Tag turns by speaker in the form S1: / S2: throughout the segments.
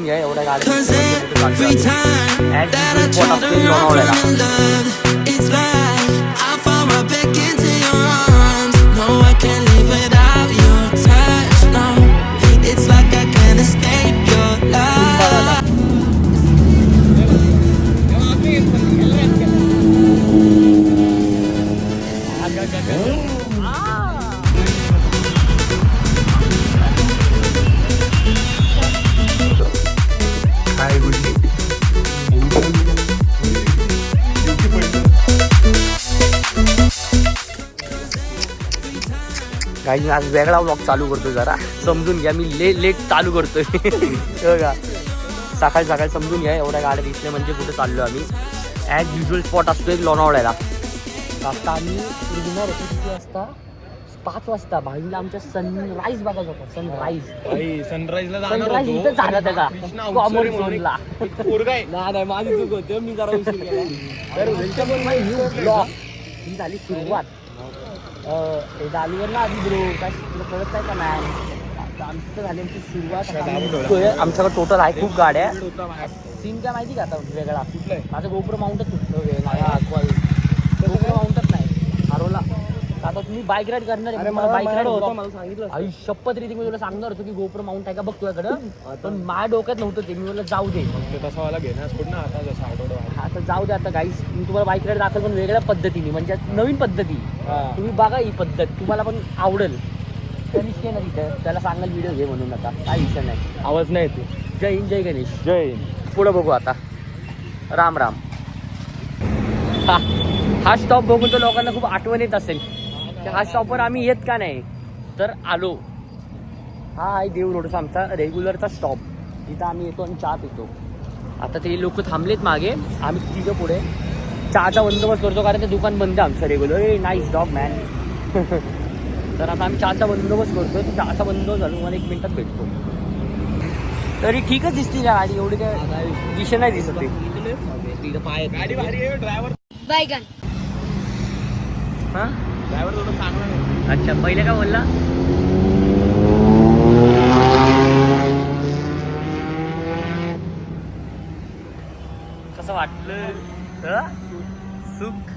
S1: एवढ्या काही आज वेगळा व्लॉग चालू करतो, जरा समजून घ्या. मी लेट चालू करतोय बघा. सकाळी सकाळी समजून घ्या. एवढ्या गाड्या दिसल्या म्हणजे कुठे चाललो आम्ही. ॲज युजल स्पॉट असतो एक लोणावळ्याला. आता आम्ही निघणार होतो किती वाजता? 5 वाजता. भाईला आमच्या सनराईज बघायचा होता. सनराईज इथं झाला त्याचा कॉमन झोनला. नाही माझी चूक होते, मी जरा उशीर केला. तर वेलकम माय न्यू ब्लॉग. ही झाली सुरुवात. गालीवर ना आधी ब्रो काय तुला कळत नाही का नाही? आमचं झाली आमची सुरुवात. आमच्याकडे टोटल आहे खूप गाड्या. सीन काय माहिती का आता वेगळा? माझं गोप्रो माउंटच तुटलं. गोप्रो माउंटच नाही हरवला. आता तुम्ही बाईक राईड करणार आहे, मला बाईक राईड होतं मला सांगितलं. आई शपथ रीती मी तुला सांगणार होतो की गोप्रो माउंट आहे का बघ तुझ्याकडं, पण माझ्या डोक्यात नव्हतं ते. मी मला जाऊ दे
S2: तसा वाला घेण्यास कुठं आता जसं आठवडा.
S1: आता जाऊ दे. आता गाईस मी तुम्हाला बाईक राईड दाखल पण वेगळ्या पद्धतीने, म्हणजे नवीन पद्धती. तुम्ही बघा ही पद्धत, तुम्हाला पण आवडेल. गणेश ना तिथं त्याला सांगाल व्हिडिओ घे म्हणून. आता काय विषय नाही,
S2: आवाज नाही येते.
S1: जय हिंद जय गणेश.
S2: जय हिंद.
S1: पुढं बघू आता. राम राम. हा स्टॉप बघून तर लोकांना खूप आठवण येत असेल. हा स्टॉपवर आम्ही येत का नाही, तर आलो. हा आहे देव रोडचा आमचा रेग्युलरचा स्टॉप. तिथं आम्ही येतो आणि चहा पितो. आता ते लोक थांबलेत मागे, आम्ही तिघं पुढे चहाचा बंदोबस्त करतो, कारण ते दुकान बंद आहे आमचं रेग्युलर. Nice dog man. तर आता आम्ही चहाचा बंदोबस्त करतो. चहाचा बंदोबस्त झालो मला 1 मिनिटात भेटतो. तरी ठीकच दिसते का गाडी, एवढी काय विषय नाही दिसत.
S2: गाडी भारी आहे. ड्रायव्हर
S3: बैगन.
S1: हा
S2: ड्रायव्हर थोडं चांगला नाही.
S1: अच्छा, पहिले काय बोलला? कसं वाटलं? सुख.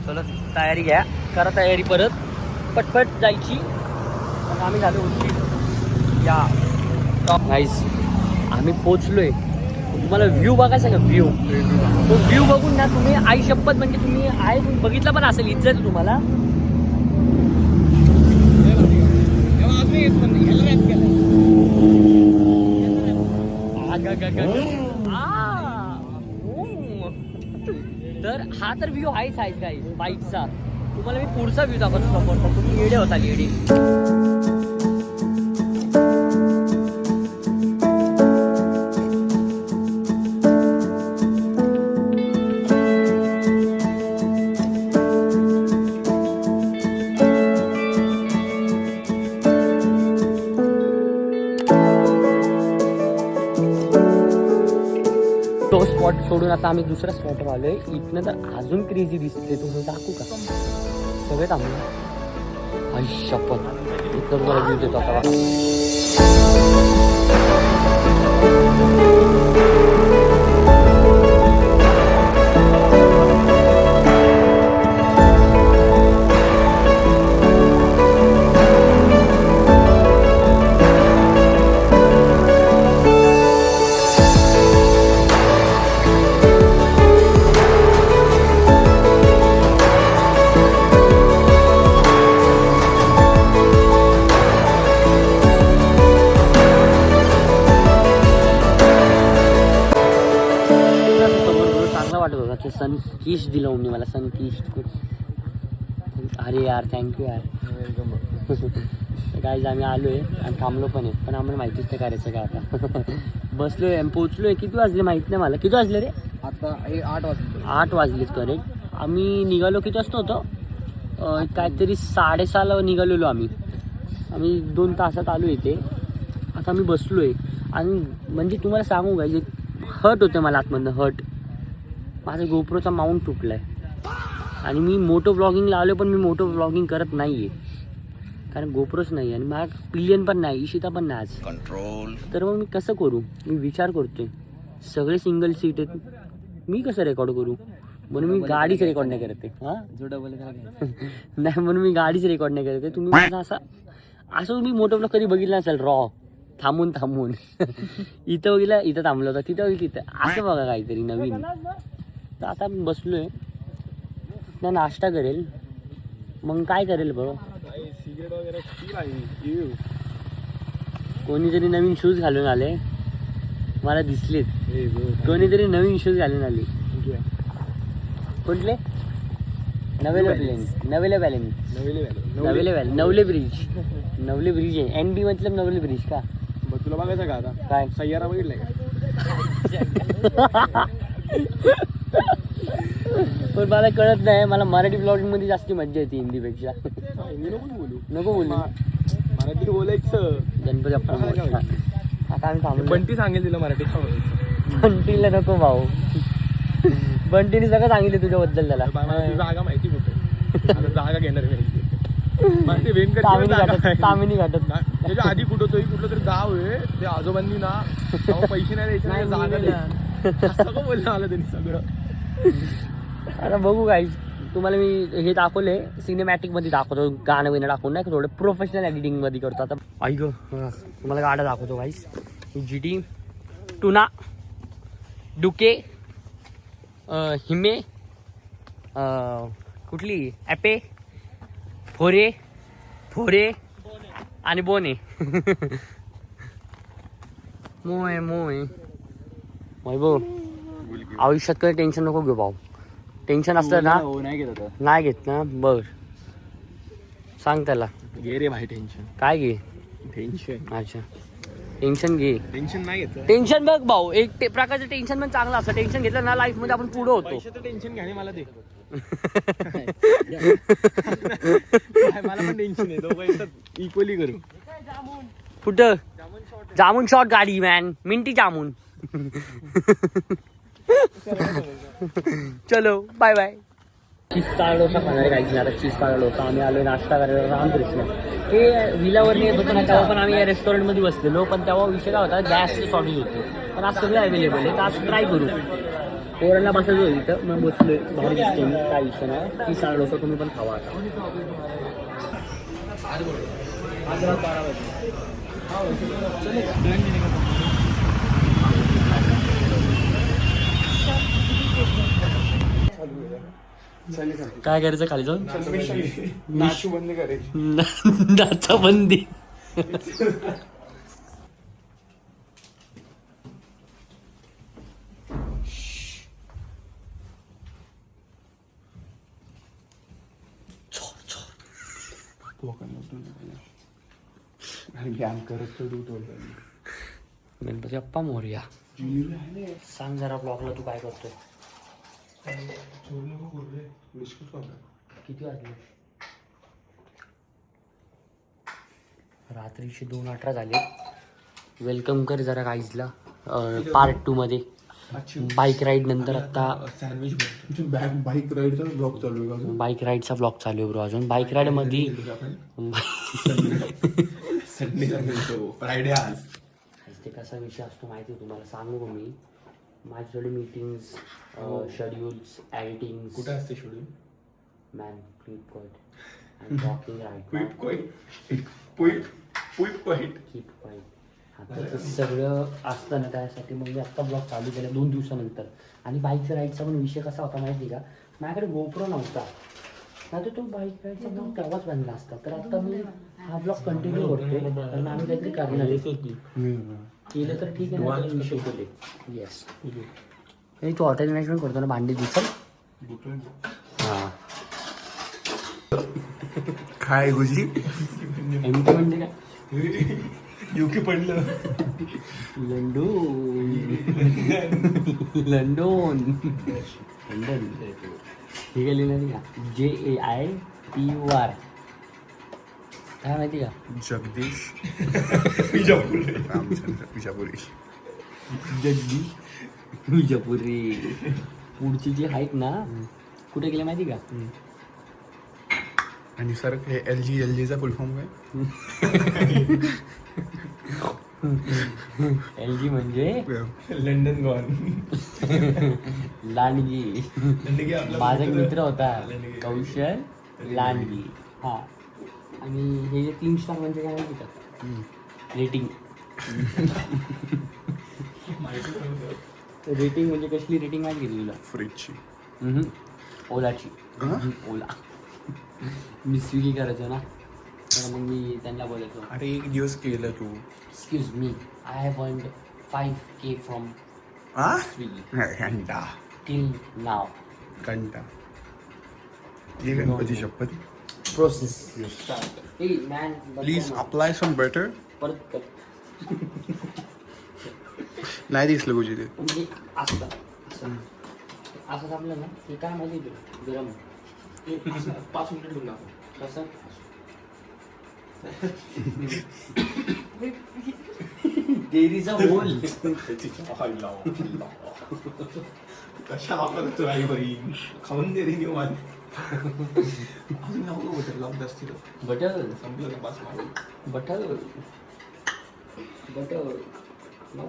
S1: चला तयारी घ्या, करा तयारी परत पटपट जायची. पण आम्ही झालो उशीर. या गाईस आम्ही पोचलोय. तुम्हाला व्ह्यू बघायचा का? व्ह्यू तो व्ह्यू बघून ना तुम्ही आई शपथ, म्हणजे तुम्ही आहे बघितला पण असेल इज्जत तुम्हाला. तर हा तर व्ह्यू आहेच आहेच गाईस बाईकचा. तुम्हाला मी पुढचा व्ह्यू दाखवतो समोरचा. तुम्ही येडे होता येडे. तो स्पॉट सोडून आता आम्ही दुसऱ्या स्पॉटवर आलोय. इथनं तर अजून क्रेझी दिसते. तुम्ही टाकू का? सगळे थांबले. आई शपथ. इथं तुम्हाला व्ह्यू देतो आता. सन किश दिलं मी मला. सन किश. अरे यार थँक्यू यार. काय आम्ही आलोय आणि थांबलो पण आहे, पण आम्हाला माहितीच नाही करायचं काय. आता बसलोय आणि पोचलोय. किती वाजले माहित नाही मला. किती वाजले रे?
S2: आता 8 वाजले.
S1: 8 वाजलेत करेक्ट. आम्ही निघालो किती वाजता होतो? काहीतरी 6:30ला निघालेलो आम्ही. 2 तासात आलो इथे. आता आम्ही बसलोय आणि म्हणजे तुम्हाला सांगू काय, जे हर्ट होते मला आतमधनं. हर्ट. माझा गोप्रोचा माउंट तुटला आहे आणि मी मोटो ब्लॉगिंगला आलो, पण मी मोटो ब्लॉगिंग करत नाही आहे. कारण गोप्रोच नाही आणि मला पिलियन पण नाही, इशिता पण नाही आज कंट्रोल. तर मग मी कसं करू, मी विचार करतोय सगळे सिंगल सीट आहेत, मी कसं रेकॉर्ड करू, म्हणून मी गाडीच रेकॉर्ड नाही करते. हां
S2: जो डबल
S1: नाही, म्हणून मी गाडीच रेकॉर्ड नाही करते. तुम्ही माझा असं तुम्ही मोठं ब्लॉग कधी बघितलं नसेल, रॉ थांबून इथं बघितलं, इथं थांबलं होतं, तिथं बघितलं तिथं, असं बघा काहीतरी नवीन. तर आता बसलोय ना, नाश्ता करेल, मग काय करेल बघ. कोणीतरी नवीन शूज घालून आले, मला दिसलेत. कोणीतरी नवीन शूज घालून आले. कुठले? नवेले ब्रिज आहे. NB मतलब नवले ब्रिज का?
S2: तुला बघायचं का आता?
S1: काय
S2: सय्यारा बघितलाय का?
S1: पण मला कळत नाही, मला मराठी ब्लॉगिंग मध्ये जास्त मज्जा येते हिंदीपेक्षा.
S2: हिंदी
S1: नको बोलू
S2: मराठी बोलायचं.
S1: गणपती बाप्पा मोरया. आता आम्ही थांबलो.
S2: बंटी सांगेल तिला मराठी.
S1: बंटीला नको भाऊ, बंटीने सगळं सांगितलं तुझ्याबद्दल त्याला.
S2: जागा माहिती कुठे, जागा घेणार
S1: तामिनी घाटत
S2: त्याच्या आधी कुठलं तरी गाव आहे, ते आजोबांनी ना पैसे नाही द्यायचे, जागा सगळं बोललं आलं त्यांनी सगळं.
S1: आता बघू गाईज, तुम्हाला मी हे दाखवले सिनेमॅटिक मध्ये दाखवतो, गाणं बिणं दाखवून नाही, थोडं प्रोफेशनल एडिटिंग मध्ये करतो. आता ऐक तुम्हाला गाडं दाखवतो गाईज. GT टुना, डुके, हिमे, कुठली ॲपे, फोरे आणि बोने. मोय भाऊ, आयुष्यात काही टेन्शन नको घेऊ भाऊ. टेन्शन असलं ना नाही घेत ना, बघ सांग त्याला
S2: घे रे भाई टेन्शन.
S1: काय घे
S2: टेन्शन?
S1: अच्छा टेन्शन घे.
S2: टेन्शन नाही घेत.
S1: टेन्शन बघ भाऊ, एक प्रकारचं टेन्शन पण चांगलं असतं. टेन्शन घेतलं ना लाईफ मध्ये आपण पुढे होतो.
S2: पैशाचं टेन्शन घ्याने मला दे. मला पण टेन्शन आहे, दोघं इक्वली करू.
S1: कुठं जामून शॉर्ट गाडी मॅन, मिंटी जामून. चलो बाय बाय. चीजचा डोसा खाणार काहीच नाही. आता चीजचा डोसा आम्ही आलो नाश्ता करायला रामकृष्ण. ते विलावरती येत होतं ना, तेव्हा पण आम्ही या रेस्टॉरंटमध्ये बसलेलो, पण तेव्हा विषय काय होता, गॅसची शॉर्टेज होती. पण आज सगळं अवेलेबल आहे, तर आज ट्राय करू. पोरांना बसायचं होतं तिथं, मग बसलोय, भारी दिसते मी, काय विषय नाही. चीजचा डोसा तुम्ही पण खावा आता. काय करायचं खाली जाऊन?
S2: नाचूबंदी करायची.
S1: नाचाबंदी. गणपती बाप्पा मोरया. सांग जरा ब्लॉगला तू काय करतोय? किती वाजले? रात्रीचे 2:18 झाले. वेलकम कर जरा गाईजला पार्ट 2 मध्ये. बाईक राईड नंतर आता
S2: बाईक राईडचा ब्लॉग चालू आहे.
S1: बाईक राईडचा ब्लॉग चालू आहे ब्रो अजून. बाईक राईड मध्ये
S2: फ्रायडे आज
S1: ते कसा विषय असतो माहिती आहे तुम्हाला, सांगू मी. माझ्याकडे मीटिंग्स, शेड्यूल्स, एडिटिंग.
S2: कुठे असते schedule?
S1: Man keep quiet. I am talking right now. Keep quiet. आता सगळं असतं ना, त्यासाठी मग मी आत्ता ब्लॉग चालू केला 2 दिवसानंतर. आणि बाईकचा राईडचा पण विषय कसा होता माहिती आहे का, माझ्याकडे गोप्रो नव्हता, नाही तर तो बाईक राईडचा ब्लॉग तेव्हाच बनला असता. तर आता मी हा ब्लॉग कंटिन्यू करतोय, कारण आम्ही काहीतरी करणार केलं तर ठीक आहे ना, विषय केले. येस, तू हॉटेल मॅनेजमेंट करतो ना, भांडी दिसल. हां
S2: काय गुजी
S1: एमटी म्हणजे काय?
S2: युकी पडलं.
S1: लंडन ठीक आहे, लिहिलं नाही का? JAITUR. काय माहिती का?
S2: जगदीश रामचंद्र विजापुरी.
S1: जगदीश विजापुरी. पुढची जी आहेत ना, कुठे गेले माहिती का?
S3: आणि सर हे LGचा फुल फॉर्म काय?
S1: LG म्हणजे
S2: लंडन गॉन.
S1: लांडगी. माझा एक मित्र होता कौशल लांडगी. हा. आणि हे जे 3 स्टार म्हणजे काय माहिती का? रेटिंग. रेटिंग म्हणजे कसली रेटिंग माहिती का तुला?
S3: फ्रीजची.
S1: ओलाची. ओला. मी स्विगी करायचो ना, तर मग मी त्यांना बोलायचो,
S3: अरे एक दिवस केलं तू.
S1: Excuse me, I have earned 5K from
S3: हा
S1: स्विगी
S3: घंटा
S1: टिल नाव.
S3: घंटा ये गणपती शपथ.
S1: Process. Hey man,
S3: please apply some better.
S1: परत कर.
S3: नाही दिसलं गुजी ते.
S1: म्हणजे असं असं आपलं ना, ते काय माहिती तुला, गरम
S2: 5 मिनिट ठेवून दाखव.
S1: कसं देरीचा होल.
S2: कशा वापरतो आई बहीण खाऊन दे रे निवांत. अजून नको बटर लावून जास्त
S1: बटर
S2: संपलं का पाच मागून.
S1: Butter butter no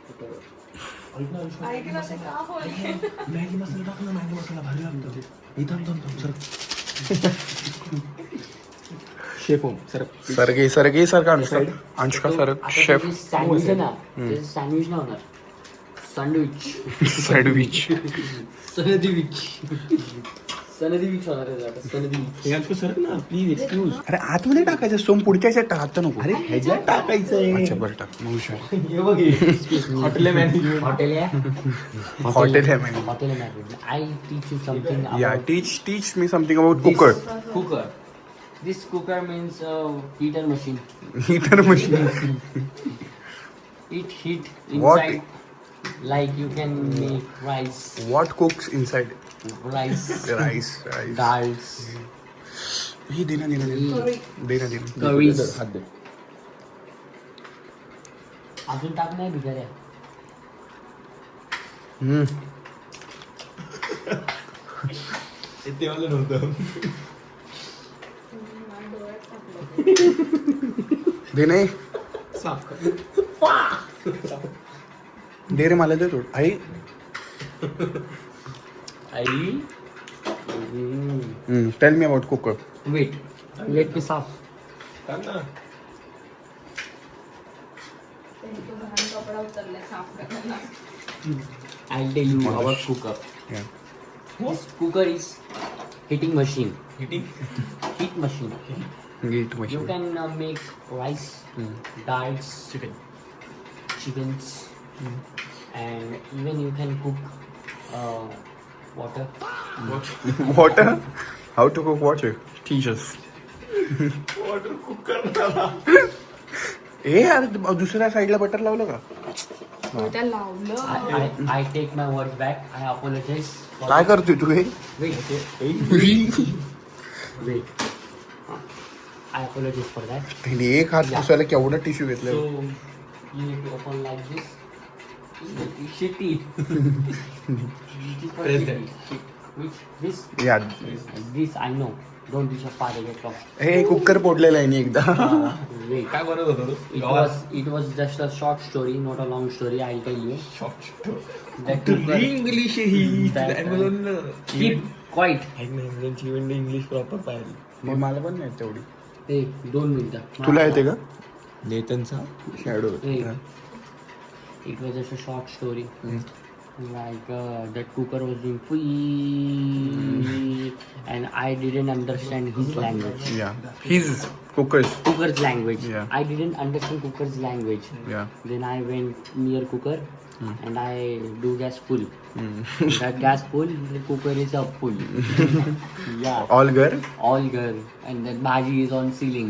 S1: butter.
S2: Maggi masala टाक ना. मॅगी मसाला भारी लागतो. इथं थांब सर. Chef home sir.
S3: सरगे सर का अनुष्का सर शेफ.
S1: सँडविच आहे ना, ते सँडविच नाही होणार, सँडविच.
S3: सँडविच.
S1: सनदीविच होणार आहे आता. सनदीविच.
S2: सर ना प्लीज एक्सक्यूज.
S3: अरे आतमध्ये टाकायचं सोम पुढच्या ह्याच्यात टाकतं नको.
S2: अरे ह्याच्यात टाकायचंय.
S3: अच्छा बरं टाक मग हुशार.
S2: हे बघ हॉटेल मॅनेजमेंट.
S1: हॉटेल आहे.
S3: हॉटेल आहे management.
S1: Hotel management. I teach you something
S3: या
S1: about
S3: teach me something about cooker.
S1: cooker. This cooker means heater machine.
S3: Heater machine.
S1: It heat
S3: What?
S1: inside like you can make rice,
S3: What cooks inside?
S1: rice,
S3: Rice.
S1: dals,
S3: हे देना.
S1: curries.
S2: हात दे.
S1: अजून टाक नाही भिकाऱ्या.
S2: ते मला नव्हतं.
S3: दे नाही
S2: साफ कर.
S3: दे रे मला दे थोडं. I tell me about cooker.
S1: Wait, let me साफ.
S2: टाक ना.
S1: I'll tell you about cooker. This cooker is heating machine.
S2: Heating.
S1: Heat machine.
S3: Heat
S1: You
S3: machine.
S1: can make rice, dals, chickens, and even you can cook water.
S3: Water. How to cook water. Teach us.
S2: Water cooker.
S3: ए यार दुसऱ्या साईडला butter लावलं का?
S1: I take my words back. I apologize. for
S3: काय
S1: that.
S3: करतोय तू हे?
S1: Wait. I apologize for that.
S3: त्याने एक हात पुसायला केवढा टिश्यू
S1: So
S3: घेतलाय.
S1: you need to open like this. Shitty.
S2: Press that.
S1: Which this?
S3: या
S1: This I know. Don't dish your father get off.
S3: हे कुकर पोडलेला आहे एकदा.
S1: Wait.
S2: काय बनवत होता तू?
S1: It was just a short story, not a long story. I'll tell you. That
S2: English ही
S1: That-
S2: Amazon.
S1: keep quiet.
S2: अमेझॉनची event English proper पाहिली.
S3: मला पण नाही तेवढी.
S1: Hey, 2 minutes.
S3: तुला येते का?
S2: नेतनचा shadow.
S1: Hey, it was just a short story. Like that cooker was doing free, and I didn't understand his language.
S3: या his cookers.
S1: Cooker's language.
S3: Yeah.
S1: I didn't understand cooker's language.
S3: या
S1: Then I went near cooker and I do gas full. That gas full, the cooker is up full. Yeah,
S3: all घर.
S1: all girl. And that bhaji is on ceiling.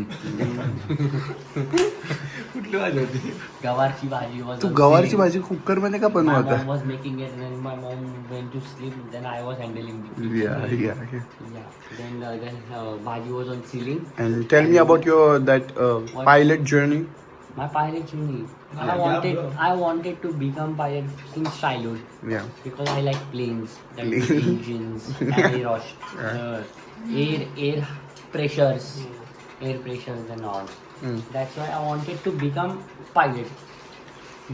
S2: कुठली भाजी होती?
S1: Gawarchi bhaji was
S3: तू
S1: on
S3: गवारची
S1: ceiling.
S3: भाजी cooker मध्ये का
S1: My
S3: बनवत
S1: mom was making it, and then my mom went to sleep. Then I was handling it.
S3: या
S1: Yeah. Then bhaji was on ceiling.
S3: And tell me about your that pilot journey.
S1: My pilot journey. I wanted to become pilot since childhood
S3: Yeah.
S1: because I like planes, like
S3: Plane.
S1: engines, aerosh, air pressures, and all. That's why I wanted to become pilot.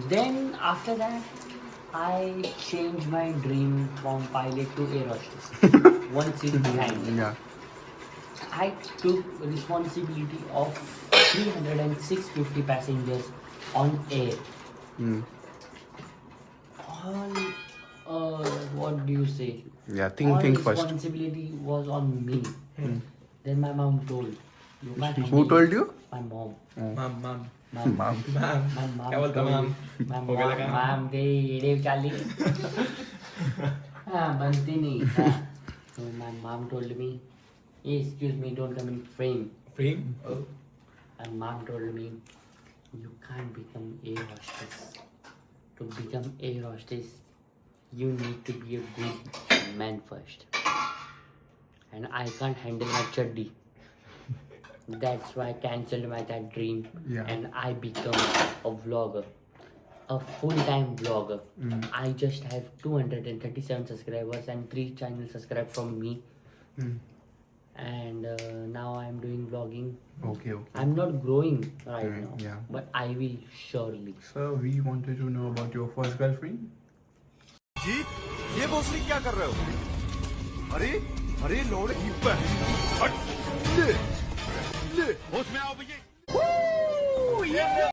S1: Then after that, I changed my dream from pilot to air hostess. One seat behind.
S3: Yeah.
S1: I took responsibility of 350 passengers on air. All, what do you say?
S3: Yeah,
S1: All
S3: think first.
S1: responsibility was on me. Then my mom told. "You can't
S3: Who
S1: handle
S3: told
S1: it."
S3: you?
S1: My mom.
S2: Mom
S1: Mom.
S3: Mom.
S1: My mom
S2: क्या बोलता
S1: told
S2: ma'am?
S1: me. My
S2: हो गेलं का?
S1: mom ते येडे चालली. बनती नाही. So my mom told me, "Hey, excuse me, don't come in frame."
S2: Frame?
S1: And mom told me, "You can't become air hostess. To become air hostess, you need to be a good man first. And I can't handle my chaddi. That's why I cancelled my that dream.
S3: Yeah.
S1: And I become a vlogger. A full-time vlogger. I just have 237 subscribers and 3 channels subscribed from me. And now I'm doing vlogging.
S3: Okay.
S1: I'm not growing right now,
S3: Yeah.
S1: but I will surely.
S3: So we wanted to know about your first girlfriend.
S4: जीत ये भोसड़ी क्या कर रहे हो? अरे load heap है। ले ले होश में आओ भैया।